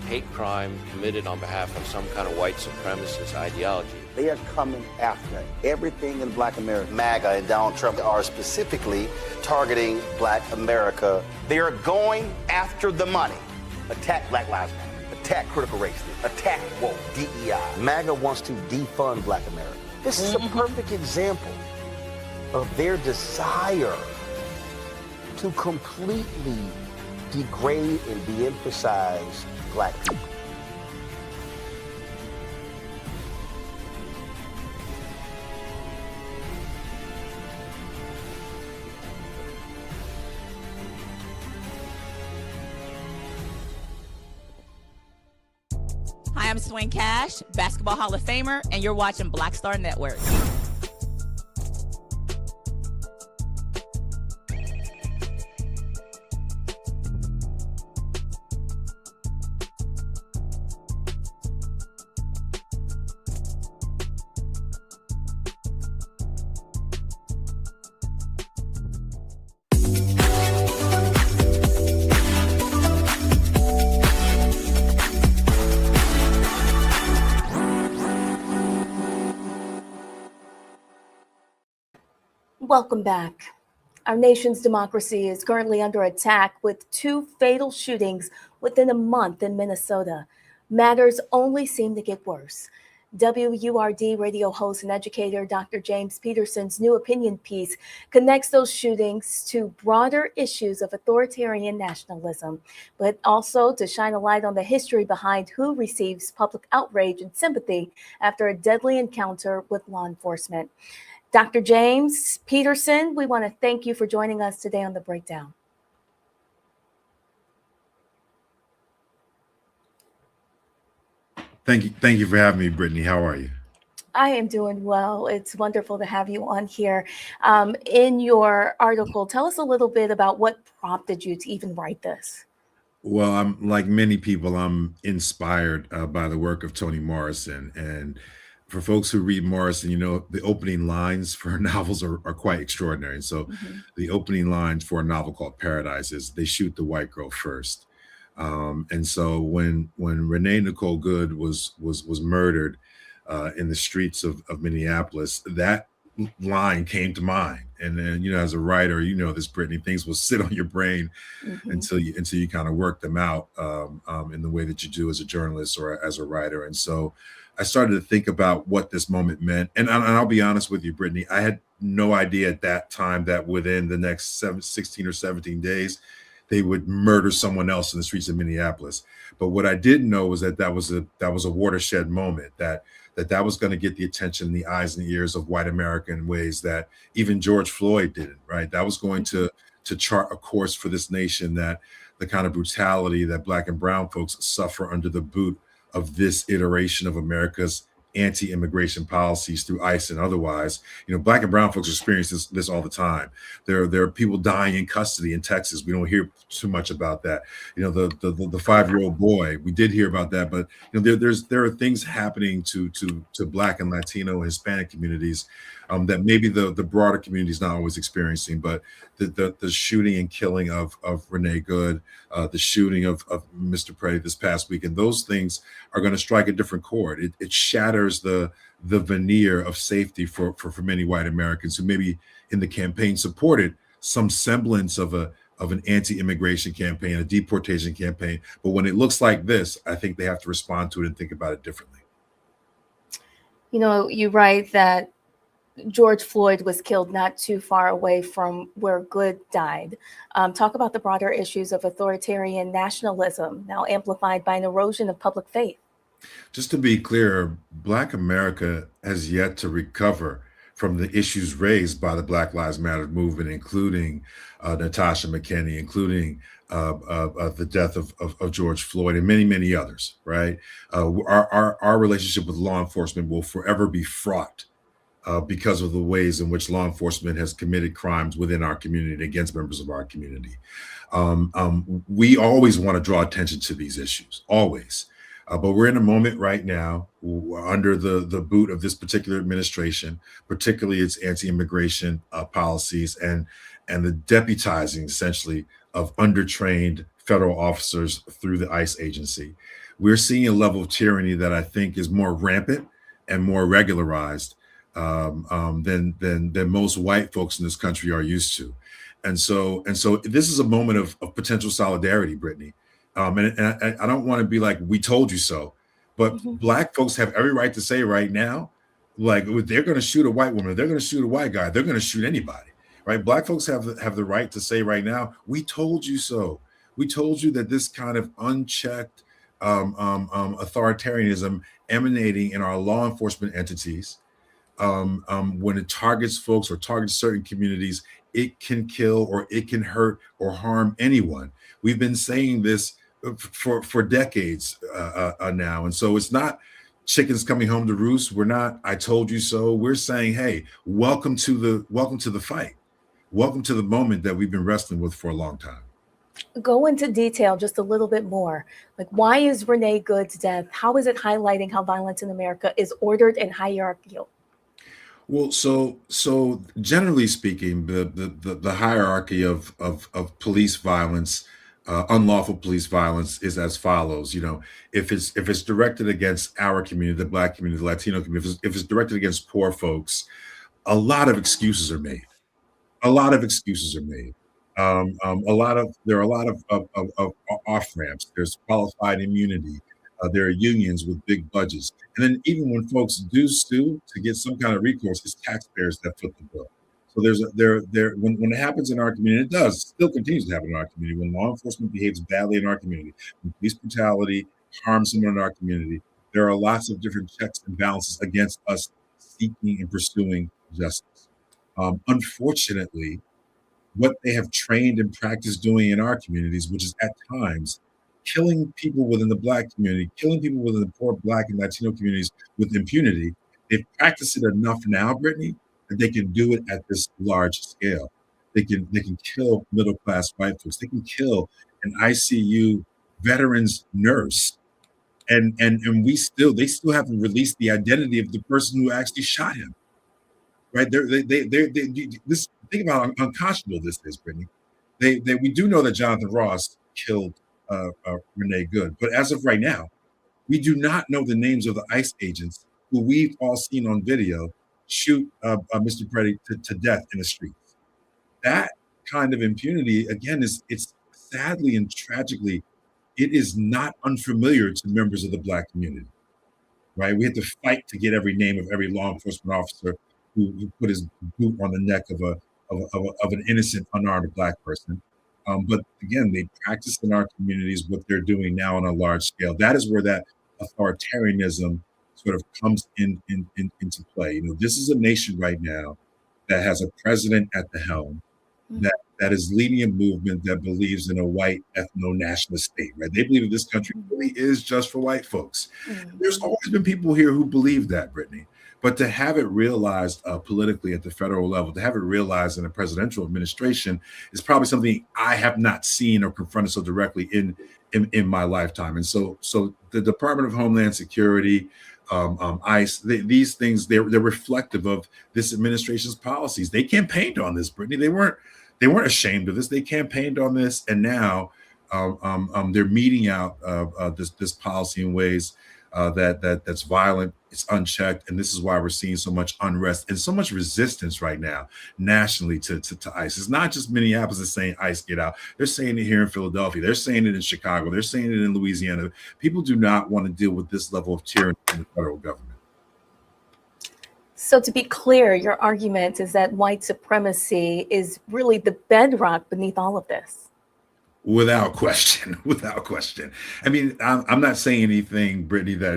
hate crime committed on behalf of some kind of white supremacist ideology.
They are coming after everything in Black America. MAGA and Donald Trump are specifically targeting Black America. They are going after the money. Attack Black Lives Matter. Attack critical race theory. Attack woke, DEI. MAGA wants to defund Black America. This is a perfect example of their desire to completely degrade and de-emphasize Black people.
Hi, I'm Swing Cash, Basketball Hall of Famer, and you're watching Black Star Network.
Welcome back. Our nation's democracy is currently under attack with 2 fatal shootings within a month in Minnesota. Matters only seem to get worse. WURD radio host and educator Dr. James Peterson's new opinion piece connects those shootings to broader issues of authoritarian nationalism, but also to shine a light on the history behind who receives public outrage and sympathy after a deadly encounter with law enforcement. Dr. James Peterson, we want to thank you for joining us today on The Breakdown.
Thank you for having me, Brittany. How are you?
I am doing well. It's wonderful to have you on here. In your article, tell us a little bit about what prompted you to even write this.
Well, I'm like many people, I'm inspired by the work of Toni Morrison. And for folks who read Morrison, you know, the opening lines for her novels are quite extraordinary. And so the opening lines for a novel called Paradise is they shoot the white girl first. And so when Renee Nicole Good was murdered in the streets of Minneapolis, that line came to mind. And then, you know, as a writer, you know this, Brittany, things will sit on your brain until you kind of work them out in the way that you do as a journalist or as a writer. And so I started to think about what this moment meant. And I'll be honest with you, Brittany, I had no idea at that time that within the next 16 or 17 days, they would murder someone else in the streets of Minneapolis. But what I didn't know was that was a watershed moment, that was going to get the attention, the eyes and the ears of white America in ways that even George Floyd didn't, right? That was going to chart a course for this nation, that the kind of brutality that Black and brown folks suffer under the boot of this iteration of America's anti-immigration policies through ICE and otherwise. Black and brown folks experience this all the time. There are people dying in custody in Texas. We don't hear too much about that. The 5-year-old boy, we did hear about that, but there are things happening to Black and Latino and Hispanic communities that maybe the broader community is not always experiencing. But the shooting and killing of Renee Good, the shooting of Mr. Prey this past weekend, those things are going to strike a different chord. It shatters the veneer of safety for many white Americans who maybe in the campaign supported some semblance of an anti-immigration campaign, a deportation campaign. But when it looks like this, I think they have to respond to it and think about it differently.
You write that George Floyd was killed not too far away from where Good died. Talk about the broader issues of authoritarian nationalism, now amplified by an erosion of public faith.
Just to be clear, Black America has yet to recover from the issues raised by the Black Lives Matter movement, including Natasha McKinney, including the death of George Floyd and many, many others, right? Our relationship with law enforcement will forever be fraught because of the ways in which law enforcement has committed crimes within our community and against members of our community. We always want to draw attention to these issues, always. But we're in a moment right now under the boot of this particular administration, particularly its anti-immigration policies and the deputizing, essentially, of undertrained federal officers through the ICE agency. We're seeing a level of tyranny that I think is more rampant and more regularized than most white folks in this country are used to. And so this is a moment of potential solidarity, Brittany. And I don't want to be like, we told you so, but Black folks have every right to say right now, like, they're going to shoot a white woman, they're going to shoot a white guy, they're going to shoot anybody, right? Black folks have the right to say right now, we told you so. We told you that this kind of unchecked authoritarianism emanating in our law enforcement entities, when it targets folks or targets certain communities, it can kill or it can hurt or harm anyone. We've been saying this for decades now. And so it's not chickens coming home to roost. We're not, I told you so. We're saying, hey, welcome to the fight. Welcome to the moment that we've been wrestling with for a long time.
Go into detail just a little bit more. Like, why is Renee Good's death? How is it highlighting how violence in America is ordered and hierarchical?
Well, so generally speaking, the hierarchy of police violence, unlawful police violence, is as follows. If it's directed against our community, the Black community, the Latino community, if it's directed against poor folks, a lot of excuses are made. There are a lot of off ramps. There's qualified immunity. There are unions with big budgets. And then even when folks do sue to get some kind of recourse, it's taxpayers that foot the bill. So when it happens in our community, it does, still continues to happen in our community. When law enforcement behaves badly in our community, when police brutality harms someone in our community, there are lots of different checks and balances against us seeking and pursuing justice. Unfortunately, what they have trained and practiced doing in our communities, which is at times killing people within the Black community, killing people within the poor Black and Latino communities with impunity, they've practiced it enough now, Brittany, that they can do it at this large scale. They can kill middle-class white folks. They can kill an ICU veterans nurse, and they still haven't released the identity of the person who actually shot him. Right? Think about how unconscionable this is, Brittany. We do know that Jonathan Ross killed Renee Good, but as of right now, we do not know the names of the ICE agents who we've all seen on video shoot Mr. Preddy to death in the streets. That kind of impunity, again, it's sadly and tragically, it is not unfamiliar to members of the Black community, right? We had to fight to get every name of every law enforcement officer who put his boot on the neck of an innocent, unarmed Black person. But again, they practice in our communities what they're doing now on a large scale. That is where that authoritarianism sort of comes into play. This is a nation right now that has a president at the helm that is leading a movement that believes in a white ethno-nationalist state, right? They believe that this country really is just for white folks. There's always been people here who believe that, Brittany. But to have it realized politically at the federal level, to have it realized in a presidential administration is probably something I have not seen or confronted so directly in my lifetime. And so the Department of Homeland Security, ICE, these things, they're reflective of this administration's policies. They campaigned on this, Brittany. They weren't ashamed of this. They campaigned on this, and now they're meeting out this policy in ways that's violent, it's unchecked, and this is why we're seeing so much unrest and so much resistance right now nationally to ICE. It's not just Minneapolis that's saying ICE get out. They're saying it here in Philadelphia. They're saying it in Chicago. They're saying it in Louisiana. People do not want to deal with this level of tyranny in the federal government.
So to be clear, your argument is that white supremacy is really the bedrock beneath all of this.
Without question, without question. I mean, I'm not saying anything, Brittany, that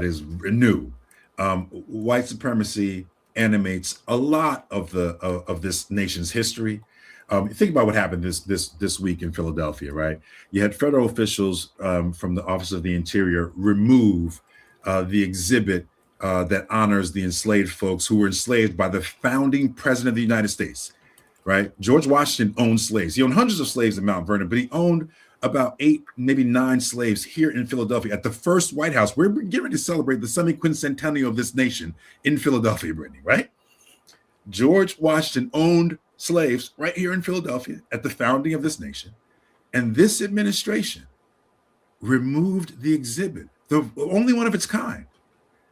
is new. White supremacy animates a lot of this nation's history. Think about what happened this week in Philadelphia, right? You had federal officials from the Office of the Interior remove the exhibit that honors the enslaved folks who were enslaved by the founding president of the United States. Right? George Washington owned slaves. He owned hundreds of slaves in Mount Vernon, but he owned about 8, maybe 9 slaves here in Philadelphia at the first White House. We're getting ready to celebrate the semi-quincentennial of this nation in Philadelphia, Brittany, right? George Washington owned slaves right here in Philadelphia at the founding of this nation. And this administration removed the exhibit, the only one of its kind,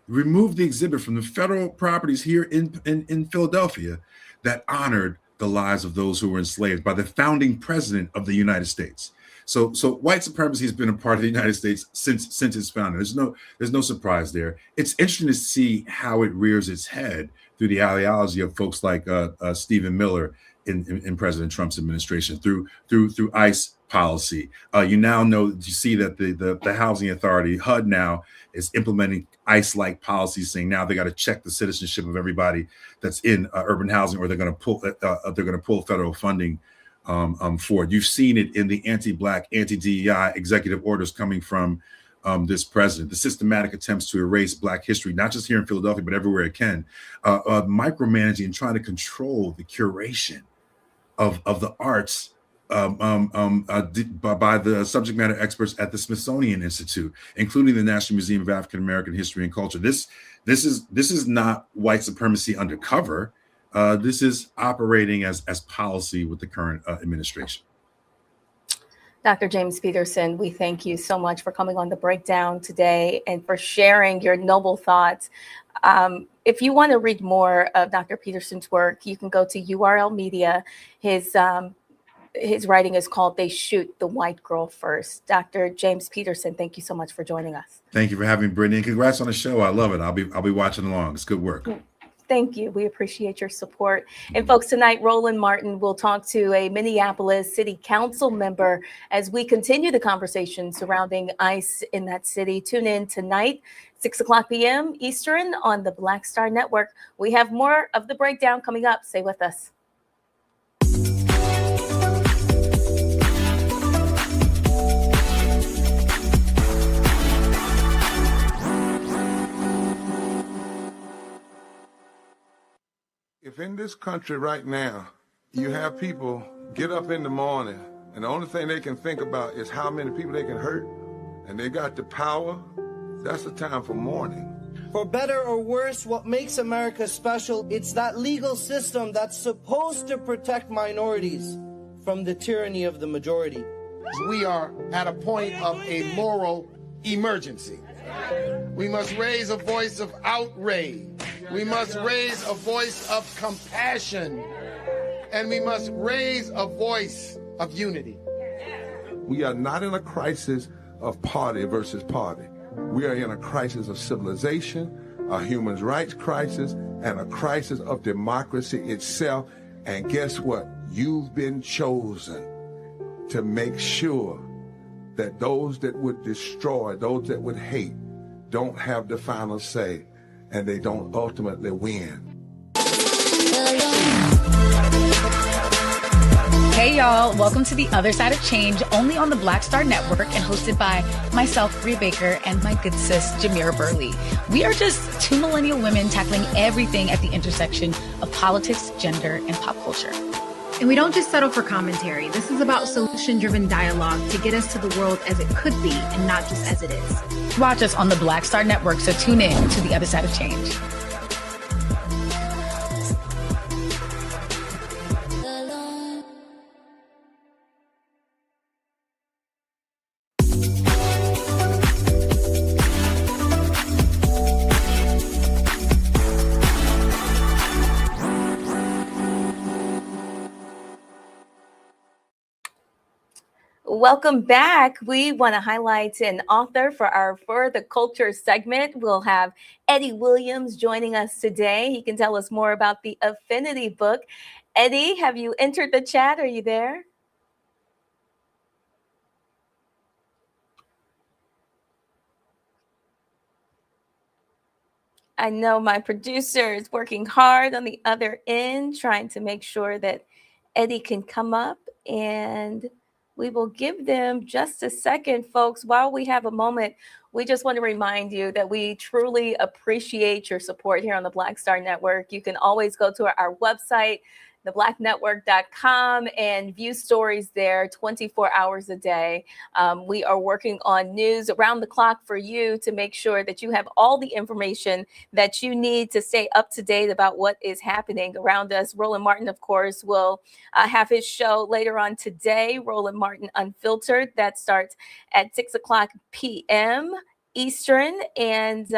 removed the exhibit from the federal properties here in Philadelphia that honored the lives of those who were enslaved by the founding president of the United States. So white supremacy has been a part of the United States since its founding. There's no surprise there. It's interesting to see how it rears its head through the ideology of folks like Stephen Miller in President Trump's administration, through ICE policy. You see that the Housing Authority, HUD, now is implementing ICE-like policies, saying now they got to check the citizenship of everybody that's in urban housing, or they're going to pull federal funding for it. You've seen it in the anti-Black, anti-DEI executive orders coming from this president. The systematic attempts to erase Black history, not just here in Philadelphia, but everywhere it can, micromanaging and trying to control the curation of the arts by the subject matter experts at the Smithsonian Institute, including the National Museum of African American History and Culture. This is not white supremacy undercover. This is operating as policy with the current administration.
Dr. James Peterson, we thank you so much for coming on The Breakdown today and for sharing your noble thoughts. If you want to read more of Dr. Peterson's work, you can go to URL Media. His writing is called "They Shoot the White Girl First." Dr. James Peterson, thank you so much for joining us.
Thank you for having me, Brittany, and congrats on the show. I love it. I'll be watching along. It's good work.
Thank you. We appreciate your support. And folks, tonight, Roland Martin will talk to a Minneapolis City Council member as we continue the conversation surrounding ICE in that city. Tune in tonight, 6:00 p.m. Eastern on the Black Star Network. We have more of The Breakdown coming up. Stay with us.
If in this country right now, you have people get up in the morning and the only thing they can think about is how many people they can hurt, and they got the power, that's the time for mourning.
For better or worse, what makes America special, it's that legal system that's supposed to protect minorities from the tyranny of the majority.
We are at a point of a moral emergency. We must raise a voice of outrage. We must raise a voice of compassion. And we must raise a voice of unity.
We are not in a crisis of party versus party. We are in a crisis of civilization, a human rights crisis, and a crisis of democracy itself. And guess what? You've been chosen to make sure that those that would destroy, those that would hate, don't have the final say, and they don't ultimately win.
Hey, y'all. Welcome to The Other Side of Change, only on the Black Star Network and hosted by myself, Bria Baker, and my good sis, Jamira Burley. We are just two millennial women tackling everything at the intersection of politics, gender, and pop culture.
And we don't just settle for commentary. This is about solution-driven dialogue to get us to the world as it could be and not just as it is.
Watch us on the Black Star Network, so tune in to The Other Side of Change.
Welcome back. We want to highlight an author for our For the Culture segment. We'll have Eddie Williams joining us today. He can tell us more about the Affinity book. Eddie, have you entered the chat? Are you there? I know my producer is working hard on the other end, trying to make sure that Eddie can come up, and we will give them just a second, folks. While we have a moment, we just want to remind you that we truly appreciate your support here on the Black Star Network. You can always go to our website, theblacknetwork.com, and view stories there 24 hours a day. We are working on news around the clock for you to make sure that you have all the information that you need to stay up to date about what is happening around us. Roland Martin, of course, will have his show later on today, Roland Martin Unfiltered. That starts at 6 o'clock p.m. Eastern. And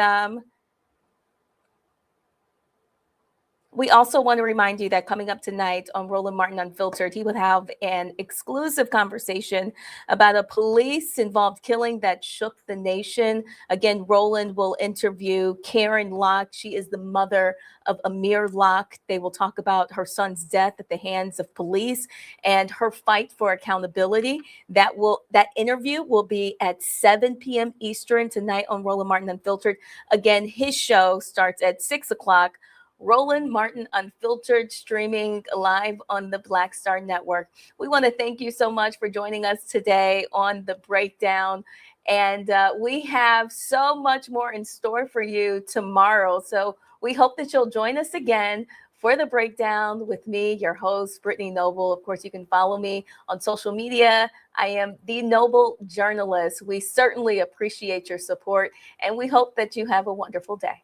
we also want to remind you that coming up tonight on Roland Martin Unfiltered, he will have an exclusive conversation about a police-involved killing that shook the nation. Again, Roland will interview Karen Locke. She is the mother of Amir Locke. They will talk about her son's death at the hands of police and her fight for accountability. That interview will be at 7 p.m. Eastern tonight on Roland Martin Unfiltered. Again, his show starts at 6 o'clock. Roland Martin Unfiltered, streaming live on the Black Star Network. We want to thank you so much for joining us today on The Breakdown. And we have so much more in store for you tomorrow. So we hope that you'll join us again for The Breakdown with me, your host, Brittany Noble. Of course, you can follow me on social media. I am The Noble Journalist. We certainly appreciate your support, and we hope that you have a wonderful day.